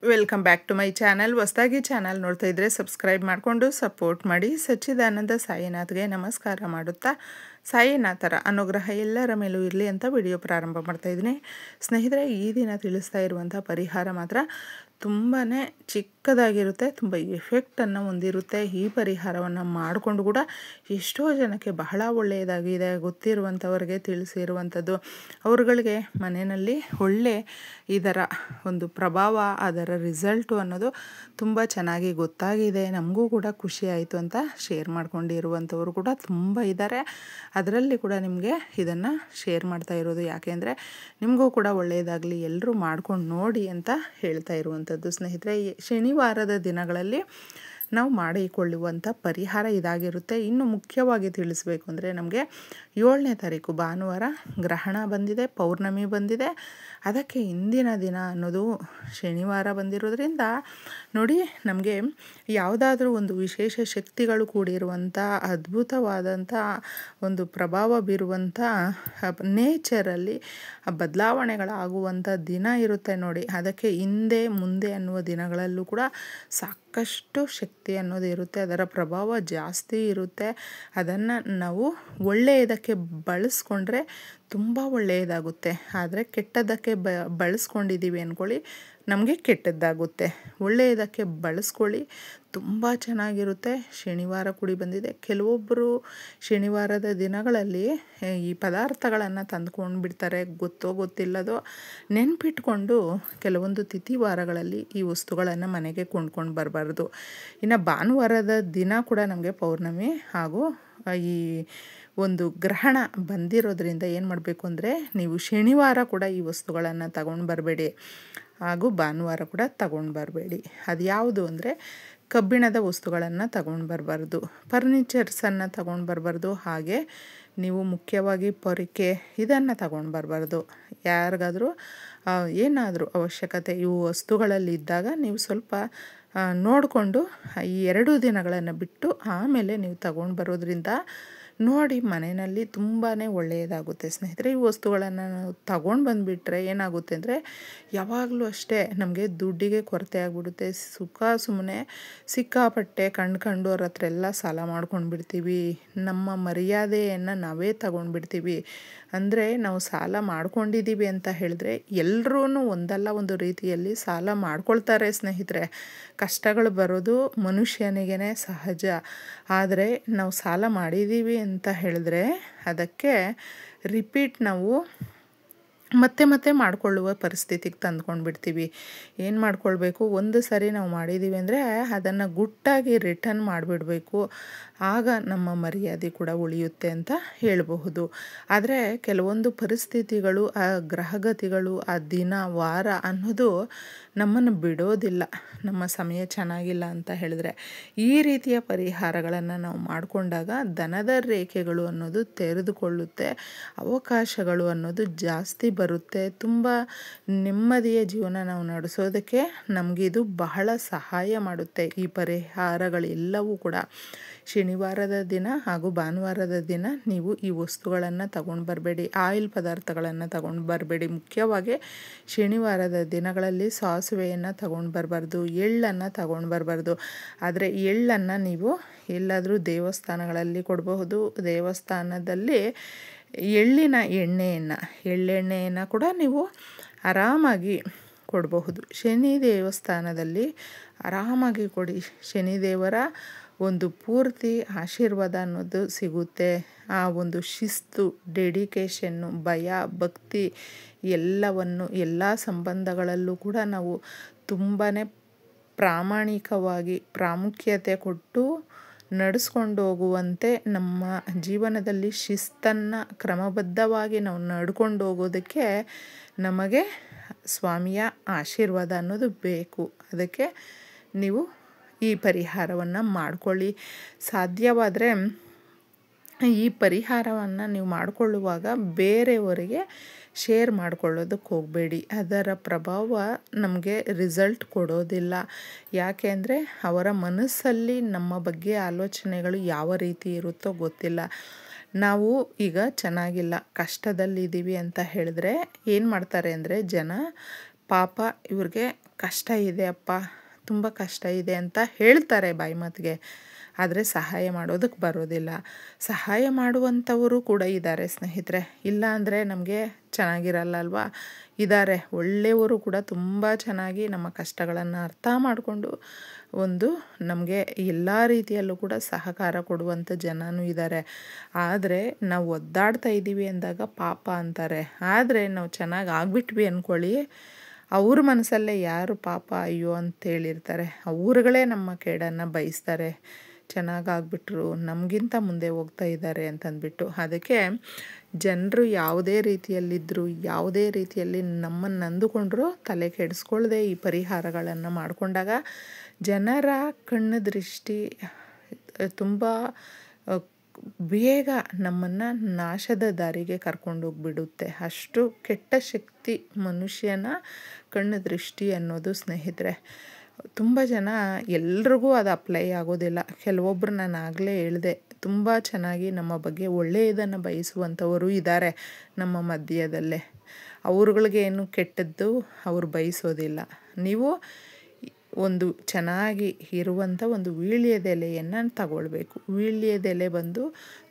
Welcome back to my channel. ಹೊಸದಾಗಿ channel ನೋಡ್ತಾ ಇದ್ದರೆ ಸಬ್ಸ್ಕ್ರೈಬ್ ಮಾಡಿಕೊಂಡು ಸಪೋರ್ಟ್ ಮಾಡಿ. ಸಚ್ಚಿದಾನಂದ ಸಾಯಿನಾಥ್ಗೆ ನಮಸ್ಕಾರ ಮಾಡುತ್ತಾ ಸಾಯಿನಾಥರ ಅನುಗ್ರಹ ಎಲ್ಲರ ಮೇಲೂ ಇರಲಿ ಅಂತ ವಿಡಿಯೋ ಪ್ರಾರಂಭ ಮಾಡ್ತಾ ಇದ್ದೀನಿ. ಸ್ನೇಹಿತರೆ, ಈ ದಿನ ತಿಳಿಸ್ತಾ ಇರುವಂಥ ಪರಿಹಾರ ಮಾತ್ರ ತುಂಬಾ ಚಿಕ್ಕದಾಗಿರುತ್ತೆ, ತುಂಬ ಎಫೆಕ್ಟನ್ನು ಹೊಂದಿರುತ್ತೆ. ಈ ಪರಿಹಾರವನ್ನು ಮಾಡಿಕೊಂಡು ಕೂಡ ಎಷ್ಟೋ ಜನಕ್ಕೆ ಬಹಳ ಒಳ್ಳೆಯದಾಗಿದೆ. ಗೊತ್ತಿರುವಂಥವ್ರಿಗೆ ತಿಳಿಸಿರುವಂಥದ್ದು, ಅವ್ರುಗಳಿಗೆ ಮನೆಯಲ್ಲಿ ಒಳ್ಳೆ ಇದರ ಒಂದು ಪ್ರಭಾವ, ಅದರ ರಿಸಲ್ಟು ಅನ್ನೋದು ತುಂಬ ಚೆನ್ನಾಗಿ ಗೊತ್ತಾಗಿದೆ. ನಮಗೂ ಕೂಡ ಖುಷಿ ಆಯಿತು ಅಂತ ಶೇರ್ ಮಾಡ್ಕೊಂಡಿರುವಂಥವ್ರು ಕೂಡ ತುಂಬ ಇದ್ದಾರೆ. ಅದರಲ್ಲಿ ಕೂಡ ನಿಮಗೆ ಇದನ್ನು ಶೇರ್ ಮಾಡ್ತಾ ಇರೋದು ಯಾಕೆ ಅಂದರೆ ನಿಮಗೂ ಕೂಡ ಒಳ್ಳೆಯದಾಗಲಿ, ಎಲ್ಲರೂ ಮಾಡ್ಕೊಂಡು ನೋಡಿ ಅಂತ ಹೇಳ್ತಾ ಇರುವಂಥದ್ದು. ಸ್ನೇಹಿತರೆ, ಶನಿವಾರದ ದಿನಗಳಲ್ಲಿ ನಾವು ಮಾಡಿಕೊಳ್ಳುವಂಥ ಪರಿಹಾರ ಇದಾಗಿರುತ್ತೆ. ಇನ್ನು ಮುಖ್ಯವಾಗಿ ತಿಳಿಸ್ಬೇಕು ಅಂದರೆ ನಮಗೆ 7ನೇ ತಾರೀಕು ಭಾನುವಾರ ಗ್ರಹಣ ಬಂದಿದೆ, ಪೌರ್ಣಮಿ ಬಂದಿದೆ. ಅದಕ್ಕೆ ಇಂದಿನ ದಿನ ಅನ್ನೋದು ಶನಿವಾರ ಬಂದಿರೋದ್ರಿಂದ ನೋಡಿ, ನಮಗೆ ಯಾವುದಾದ್ರೂ ಒಂದು ವಿಶೇಷ ಶಕ್ತಿಗಳು ಕೂಡಿರುವಂಥ ಅದ್ಭುತವಾದಂಥ ಒಂದು ಪ್ರಭಾವ ಬೀರುವಂಥ ನೇಚರಲ್ಲಿ ಬದಲಾವಣೆಗಳಾಗುವಂಥ ದಿನ ಇರುತ್ತೆ ನೋಡಿ. ಅದಕ್ಕೆ ಹಿಂದೆ ಮುಂದೆ ಅನ್ನುವ ದಿನಗಳಲ್ಲೂ ಕೂಡ ಸಾಕಷ್ಟು ಶಕ್ತಿ ಅನ್ನೋದು ಇರುತ್ತೆ, ಅದರ ಪ್ರಭಾವ ಜಾಸ್ತಿ ಇರುತ್ತೆ. ಅದನ್ನು ನಾವು ಒಳ್ಳೆಯದಕ್ಕೆ ಬಳಸ್ಕೊಂಡ್ರೆ ತುಂಬ ಒಳ್ಳೆಯದಾಗುತ್ತೆ. ಆದರೆ ಕೆಟ್ಟದ್ದಕ್ಕೆ ಬಳಸ್ಕೊಂಡಿದ್ದೀವಿ ಅಂದ್ಕೊಳ್ಳಿ, ನಮಗೆ ಕೆಟ್ಟದ್ದಾಗುತ್ತೆ. ಒಳ್ಳೆಯದಕ್ಕೆ ಬಳಸ್ಕೊಳ್ಳಿ, ತುಂಬ ಚೆನ್ನಾಗಿರುತ್ತೆ. ಶನಿವಾರ ಕೂಡಿ ಬಂದಿದೆ. ಕೆಲವೊಬ್ಬರು ಶನಿವಾರದ ದಿನಗಳಲ್ಲಿ ಈ ಪದಾರ್ಥಗಳನ್ನು ತಂದುಕೊಂಡು ಬಿಡ್ತಾರೆ, ಗೊತ್ತೋ ಗೊತ್ತಿಲ್ಲದೋ ನೆನಪಿಟ್ಕೊಂಡು ಕೆಲವೊಂದು ತಿಥಿವಾರಗಳಲ್ಲಿ ಈ ವಸ್ತುಗಳನ್ನು ಮನೆಗೆ ಕೊಂಡ್ಕೊಂಡು ಬರಬಾರ್ದು. ಇನ್ನು ಭಾನುವಾರದ ದಿನ ಕೂಡ ನಮಗೆ ಪೌರ್ಣಮಿ ಹಾಗೂ ಈ ಒಂದು ಗ್ರಹಣ ಬಂದಿರೋದ್ರಿಂದ ಏನು ಮಾಡಬೇಕು ಅಂದರೆ, ನೀವು ಶನಿವಾರ ಕೂಡ ಈ ವಸ್ತುಗಳನ್ನು ತಗೊಂಡು ಬರಬೇಡಿ ಹಾಗೂ ಭಾನುವಾರ ಕೂಡ ತಗೊಂಡು ಬರಬೇಡಿ. ಅದು ಯಾವುದು ಅಂದರೆ ಕಬ್ಬಿಣದ ವಸ್ತುಗಳನ್ನು ತಗೊಂಡು ಬರಬಾರ್ದು, ಫರ್ನಿಚರ್ಸನ್ನು ತಗೊಂಡು ಬರಬಾರ್ದು. ಹಾಗೆ ನೀವು ಮುಖ್ಯವಾಗಿ ಪೊರಿಕೆ ಇದನ್ನು ತಗೊಂಡು ಬರಬಾರ್ದು. ಯಾರಿಗಾದರೂ ಏನಾದರೂ ಅವಶ್ಯಕತೆ ಇವು ವಸ್ತುಗಳಲ್ಲಿ ಇದ್ದಾಗ ನೀವು ಸ್ವಲ್ಪ ನೋಡಿಕೊಂಡು ಈ 2 ದಿನಗಳನ್ನು ಬಿಟ್ಟು ಆಮೇಲೆ ನೀವು ತಗೊಂಡು ಬರೋದ್ರಿಂದ ನೋಡಿ ಮನೆಯಲ್ಲಿ ತುಂಬಾ ಒಳ್ಳೆಯದಾಗುತ್ತೆ. ಸ್ನೇಹಿತರೆ, ಈ ವಸ್ತುಗಳನ್ನು ನಾವು ತಗೊಂಡು ಬಂದುಬಿಟ್ರೆ ಏನಾಗುತ್ತೆ ಅಂದರೆ ಯಾವಾಗಲೂ ಅಷ್ಟೇ ನಮಗೆ ದುಡ್ಡಿಗೆ ಕೊರತೆ ಆಗಿಬಿಡುತ್ತೆ. ಸುಮ್ಮನೆ ಸಿಕ್ಕಾಪಟ್ಟೆ ಕಂಡು ಅವ್ರ ಹತ್ರ ಎಲ್ಲ ಸಾಲ ಮಾಡ್ಕೊಂಡು ಬಿಡ್ತೀವಿ. ನಮ್ಮ ಮರ್ಯಾದೆಯನ್ನು ನಾವೇ ತಗೊಂಡ್ಬಿಡ್ತೀವಿ. ಅಂದರೆ ನಾವು ಸಾಲ ಮಾಡ್ಕೊಂಡಿದ್ದೀವಿ ಅಂತ ಹೇಳಿದ್ರೆ ಎಲ್ಲರೂ ಒಂದಲ್ಲ ಒಂದು ರೀತಿಯಲ್ಲಿ ಸಾಲ ಮಾಡ್ಕೊಳ್ತಾರೆ. ಸ್ನೇಹಿತರೆ, ಕಷ್ಟಗಳು ಬರೋದು ಮನುಷ್ಯನಿಗೇ ಸಹಜ. ಆದರೆ ನಾವು ಸಾಲ ಮಾಡಿದ್ದೀವಿ ಅಂತ ಹೇಳಿದ್ರೆ ಅದಕ್ಕೆ ರಿಪೀಟ್ ನಾವು ಮತ್ತೆ ಮಾಡಿಕೊಳ್ಳುವ ಪರಿಸ್ಥಿತಿಗೆ ತಂದ್ಕೊಂಡು ಬಿಡ್ತೀವಿ. ಏನು ಮಾಡ್ಕೊಳ್ಬೇಕು, ಒಂದು ಸರಿ ನಾವು ಮಾಡಿದ್ದೀವಿ ಅಂದರೆ ಅದನ್ನು ಗುಟ್ಟಾಗಿ ರಿಟರ್ನ್ ಮಾಡಿಬಿಡಬೇಕು. ಆಗ ನಮ್ಮ ಮರ್ಯಾದೆ ಕೂಡ ಉಳಿಯುತ್ತೆ ಅಂತ ಹೇಳಬಹುದು. ಆದರೆ ಕೆಲವೊಂದು ಪರಿಸ್ಥಿತಿಗಳು, ಆ ಗ್ರಹಗತಿಗಳು, ಆ ದಿನ ವಾರ ಅನ್ನೋದು ನಮ್ಮನ್ನು ಬಿಡೋದಿಲ್ಲ. ನಮ್ಮ ಸಮಯ ಚೆನ್ನಾಗಿಲ್ಲ ಅಂತ ಹೇಳಿದ್ರೆ ಈ ರೀತಿಯ ಪರಿಹಾರಗಳನ್ನು ನಾವು ಮಾಡಿಕೊಂಡಾಗ ಧನದ ರೇಖೆಗಳು ಅನ್ನೋದು ತೆರೆದುಕೊಳ್ಳುತ್ತೆ, ಅವಕಾಶಗಳು ಅನ್ನೋದು ಜಾಸ್ತಿ ಬರುತ್ತೆ. ತುಂಬ ನೆಮ್ಮದಿಯ ಜೀವನ ನಾವು ನಡೆಸೋದಕ್ಕೆ ನಮಗಿದು ಬಹಳ ಸಹಾಯ ಮಾಡುತ್ತೆ. ಈ ಪರಿಹಾರಗಳೆಲ್ಲವೂ ಕೂಡ ಶನಿವಾರದ ದಿನ ಹಾಗೂ ಭಾನುವಾರದ ದಿನ ನೀವು ಈ ವಸ್ತುಗಳನ್ನು ತಗೊಂಡು ಬರಬೇಡಿ. ಆಯಿಲ್ ಪದಾರ್ಥಗಳನ್ನು ತಗೊಂಡು ಬರಬೇಡಿ. ಮುಖ್ಯವಾಗಿ ಶನಿವಾರದ ದಿನಗಳಲ್ಲಿ ಸಾಸಿವೆಯನ್ನು ತಗೊಂಡು ಬರಬಾರ್ದು, ಎಳ್ಳನ್ನು ತಗೊಂಡು ಬರಬಾರ್ದು. ಆದರೆ ಎಳ್ಳನ್ನು ನೀವು ಎಲ್ಲಾದರೂ ದೇವಸ್ಥಾನಗಳಲ್ಲಿ ಕೊಡಬಹುದು. ದೇವಸ್ಥಾನದಲ್ಲಿ ಎಳ್ಳೆಣ್ಣೆಯನ್ನು ಕೂಡ ನೀವು ಆರಾಮಾಗಿ ಕೊಡಬಹುದು. ಶನಿ ದೇವಸ್ಥಾನದಲ್ಲಿ ಆರಾಮಾಗಿ ಕೊಡಿ. ಶನಿದೇವರ ಒಂದು ಪೂರ್ತಿ ಆಶೀರ್ವಾದ ಅನ್ನೋದು ಸಿಗುತ್ತೆ. ಆ ಒಂದು ಶಿಸ್ತು, ಡೆಡಿಕೇಶನ್ನು, ಭಯ, ಭಕ್ತಿ ಎಲ್ಲವನ್ನು ಎಲ್ಲ ಸಂಬಂಧಗಳಲ್ಲೂ ಕೂಡ ನಾವು ತುಂಬಾ ಪ್ರಾಮಾಣಿಕವಾಗಿ ಪ್ರಾಮುಖ್ಯತೆ ಕೊಟ್ಟು ನಡೆಸ್ಕೊಂಡು ಹೋಗುವಂತೆ ನಮ್ಮ ಜೀವನದಲ್ಲಿ ಶಿಸ್ತನ್ನು ಕ್ರಮಬದ್ಧವಾಗಿ ನಾವು ನಡ್ಕೊಂಡು ಹೋಗೋದಕ್ಕೆ ನಮಗೆ ಸ್ವಾಮಿಯ ಆಶೀರ್ವಾದ ಅನ್ನೋದು ಬೇಕು. ಅದಕ್ಕೆ ನೀವು ಈ ಪರಿಹಾರವನ್ನು ಮಾಡಿಕೊಳ್ಳಿ. ಸಾಧ್ಯವಾದರೆ ಈ ಪರಿಹಾರವನ್ನು ನೀವು ಮಾಡಿಕೊಳ್ಳುವಾಗ ಬೇರೆಯವರಿಗೆ ಶೇರ್ ಮಾಡ್ಕೊಳ್ಳೋದಕ್ಕೆ ಹೋಗಬೇಡಿ. ಅದರ ಪ್ರಭಾವ ನಮಗೆ ರಿಸಲ್ಟ್ ಕೊಡೋದಿಲ್ಲ. ಯಾಕೆ ಅಂದರೆ ಅವರ ಮನಸ್ಸಲ್ಲಿ ನಮ್ಮ ಬಗ್ಗೆ ಆಲೋಚನೆಗಳು ಯಾವ ರೀತಿ ಇರುತ್ತೋ ಗೊತ್ತಿಲ್ಲ. ನಾವು ಈಗ ಚೆನ್ನಾಗಿಲ್ಲ, ಕಷ್ಟದಲ್ಲಿದ್ದೀವಿ ಅಂತ ಹೇಳಿದ್ರೆ ಏನು ಮಾಡ್ತಾರೆ ಅಂದರೆ ಜನ ಪಾಪ ಇವ್ರಿಗೆ ಕಷ್ಟ ಇದೆ ಅಪ್ಪ, ತುಂಬ ಕಷ್ಟ ಇದೆ ಅಂತ ಹೇಳ್ತಾರೆ ಬಾಯಿ ಮಾತಿಗೆ, ಆದರೆ ಸಹಾಯ ಮಾಡೋದಕ್ಕೆ ಬರೋದಿಲ್ಲ. ಸಹಾಯ ಮಾಡುವಂಥವರು ಕೂಡ ಇದ್ದಾರೆ ಸ್ನೇಹಿತರೆ, ಇಲ್ಲ ಅಂದರೆ ನಮಗೆ ಚೆನ್ನಾಗಿರಲ್ಲ ಅಲ್ವಾ. ಇದ್ದಾರೆ ಒಳ್ಳೆಯವರು ಕೂಡ, ತುಂಬ ಚೆನ್ನಾಗಿ ನಮ್ಮ ಕಷ್ಟಗಳನ್ನು ಅರ್ಥ ಮಾಡಿಕೊಂಡು ನಮಗೆ ಎಲ್ಲ ರೀತಿಯಲ್ಲೂ ಕೂಡ ಸಹಕಾರ ಕೊಡುವಂಥ ಜನನೂ ಇದ್ದಾರೆ. ಆದರೆ ನಾವು ಒದ್ದಾಡ್ತಾ ಇದ್ದೀವಿ ಅಂದಾಗ ಪಾಪ ಅಂತಾರೆ. ಆದರೆ ನಾವು ಚೆನ್ನಾಗಿ ಆಗಿಬಿಟ್ವಿ ಅಂದ್ಕೊಳ್ಳಿ, ಅವ್ರ ಮನಸ್ಸಲ್ಲೇ ಯಾರು ಪಾಪ ಅಯ್ಯೋ ಅಂತೇಳಿರ್ತಾರೆ, ಅವ್ರುಗಳೇ ನಮ್ಮ ಕೇಡನ್ನು ಬಯಸ್ತಾರೆ. ಚೆನ್ನಾಗಾಗ್ಬಿಟ್ರು, ನಮಗಿಂತ ಮುಂದೆ ಹೋಗ್ತಾ ಇದ್ದಾರೆ ಅಂತಂದ್ಬಿಟ್ಟು. ಅದಕ್ಕೆ ಜನರು ಯಾವುದೇ ರೀತಿಯಲ್ಲಿದ್ದರೂ, ಯಾವುದೇ ರೀತಿಯಲ್ಲಿ ನಮ್ಮನ್ನು ಅಂದುಕೊಂಡ್ರೂ ತಲೆ ಕೆಡಿಸ್ಕೊಳ್ಳದೆ ಈ ಪರಿಹಾರಗಳನ್ನು ಮಾಡಿಕೊಂಡಾಗ ಜನರ ಕಣ್ಣು ದೃಷ್ಟಿ ತುಂಬ ಬೇಗ ನಮ್ಮನ್ನು ನಾಶದ ದಾರಿಗೆ ಕರ್ಕೊಂಡೋಗ್ಬಿಡುತ್ತೆ. ಅಷ್ಟು ಕೆಟ್ಟ ಶಕ್ತಿ ಮನುಷ್ಯನ ಕಣ್ಣು ದೃಷ್ಟಿ ಅನ್ನೋದು ಸ್ನೇಹಿತರೆ. ತುಂಬ ಜನ ಎಲ್ರಿಗೂ ಅದು ಅಪ್ಲೈ ಆಗೋದಿಲ್ಲ. ಕೆಲವೊಬ್ಬರು ನಾನು ಆಗಲೇ ಹೇಳಿದೆ, ತುಂಬ ಚೆನ್ನಾಗಿ ನಮ್ಮ ಬಗ್ಗೆ ಒಳ್ಳೆಯದನ್ನು ಬಯಸುವಂಥವರು ಇದ್ದಾರೆ ನಮ್ಮ ಮಧ್ಯದಲ್ಲೇ. ಅವ್ರುಗಳಿಗೆ ಏನು ಕೆಟ್ಟದ್ದು ಅವ್ರು ಬಯಸೋದಿಲ್ಲ. ನೀವು ಚೆನ್ನಾಗಿ ಇರುವಂಥ ವೀಳ್ಯದೆಲೆಯನ್ನು ತಗೊಳ್ಬೇಕು. ವೀಳ್ಯದೆಲೆ ಬಂದು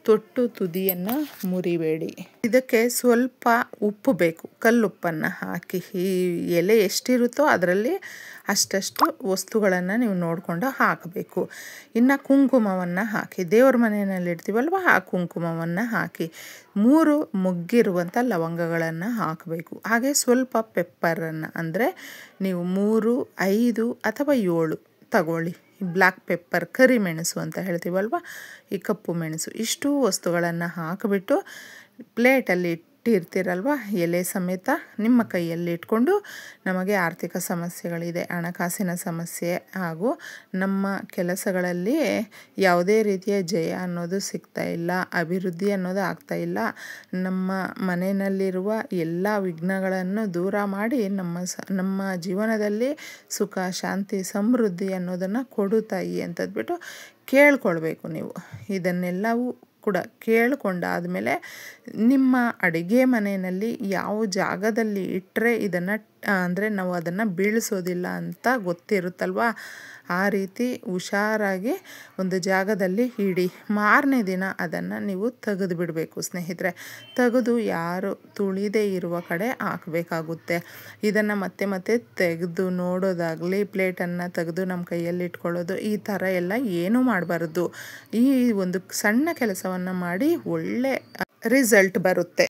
ತೊಟ್ಟು ತುದಿಯನ್ನು ಮುರಿಬೇಡಿ. ಇದಕ್ಕೆ ಸ್ವಲ್ಪ ಉಪ್ಪು ಬೇಕು, ಕಲ್ಲುಪ್ಪನ್ನು ಹಾಕಿ. ಈ ಎಲೆ ಎಷ್ಟಿರುತ್ತೋ ಅದರಲ್ಲಿ ಅಷ್ಟಷ್ಟು ವಸ್ತುಗಳನ್ನು ನೀವು ನೋಡಿಕೊಂಡು ಹಾಕಬೇಕು. ಇನ್ನು ಕುಂಕುಮವನ್ನು ಹಾಕಿ, ದೇವ್ರ ಮನೆಯಲ್ಲಿ ಇಡ್ತೀವಲ್ವ ಆ ಕುಂಕುಮವನ್ನು ಹಾಕಿ, 3 ಮೊಗ್ಗಿರುವಂಥ ಲವಂಗಗಳನ್ನು ಹಾಕಬೇಕು. ಹಾಗೆ ಸ್ವಲ್ಪ ಪೆಪ್ಪರನ್ನು, ಅಂದರೆ ನೀವು 3, 5 ಅಥವಾ 7 ತಗೊಳ್ಳಿ. ಬ್ಲ್ಯಾಕ್ ಪೆಪ್ಪರ್, ಕರಿಮೆಣಸು ಅಂತ ಹೇಳ್ತೀವಲ್ವ, ಈ ಕಪ್ಪು ಮೆಣಸು, ಇಷ್ಟು ವಸ್ತುಗಳನ್ನು ಹಾಕಿಬಿಟ್ಟು ಪ್ಲೇಟಲ್ಲಿ ಇಟ್ಟಿರ್ತೀರಲ್ವ ಎಲೆ ಸಮೇತ, ನಿಮ್ಮ ಕೈಯಲ್ಲಿ ಇಟ್ಕೊಂಡು, ನಮಗೆ ಆರ್ಥಿಕ ಸಮಸ್ಯೆಗಳಿದೆ, ಹಣಕಾಸಿನ ಸಮಸ್ಯೆ ಹಾಗೂ ನಮ್ಮ ಕೆಲಸಗಳಲ್ಲಿ ಯಾವುದೇ ರೀತಿಯ ಜಯ ಅನ್ನೋದು ಸಿಗ್ತಾ ಇಲ್ಲ, ಅಭಿವೃದ್ಧಿ ಅನ್ನೋದು ಆಗ್ತಾ ಇಲ್ಲ, ನಮ್ಮ ಮನೆಯಲ್ಲಿರುವ ಎಲ್ಲ ವಿಘ್ನಗಳನ್ನು ದೂರ ಮಾಡಿ ನಮ್ಮ ಜೀವನದಲ್ಲಿ ಸುಖ, ಶಾಂತಿ, ಸಮೃದ್ಧಿ ಅನ್ನೋದನ್ನು ಕೊಡು ತಾಯಿ ಅಂತಂದ್ಬಿಟ್ಟು ಕೇಳ್ಕೊಳ್ಬೇಕು ನೀವು. ಇದನ್ನೆಲ್ಲವೂ ಕೂಡ ಕೇಳಿಕೊಂಡಾದಮೇಲೆ ನಿಮ್ಮ ಅಡುಗೆ ಮನೆಯಲ್ಲಿ ಯಾವ ಜಾಗದಲ್ಲಿ ಇಟ್ಟರೆ ಇದನ್ನು, ಅಂದರೆ ನಾವು ಅದನ್ನು ಬೀಳಿಸೋದಿಲ್ಲ ಅಂತ ಗೊತ್ತಿರುತ್ತಲ್ವ, ಆ ರೀತಿ ಹುಷಾರಾಗಿ ಒಂದು ಜಾಗದಲ್ಲಿ ಇಡಿ. ಮಾರನೇ ದಿನ ಅದನ್ನು ನೀವು ತೆಗೆದು ಬಿಡಬೇಕು ಸ್ನೇಹಿತರೆ. ತೆಗೆದು ಯಾರು ತುಳಿದೇ ಇರುವ ಕಡೆ ಹಾಕಬೇಕಾಗುತ್ತೆ. ಇದನ್ನು ಮತ್ತೆ ಮತ್ತೆ ತೆಗೆದು ನೋಡೋದಾಗಲಿ, ಪ್ಲೇಟನ್ನು ತೆಗೆದು ನಮ್ಮ ಕೈಯಲ್ಲಿ ಇಟ್ಕೊಳ್ಳೋದು, ಈ ಥರ ಎಲ್ಲ ಏನೂ ಮಾಡಬಾರ್ದು. ಈ ಒಂದು ಸಣ್ಣ ಕೆಲಸವನ್ನು ಮಾಡಿ ಒಳ್ಳೆ ರಿಸಲ್ಟ್ ಬರುತ್ತೆ.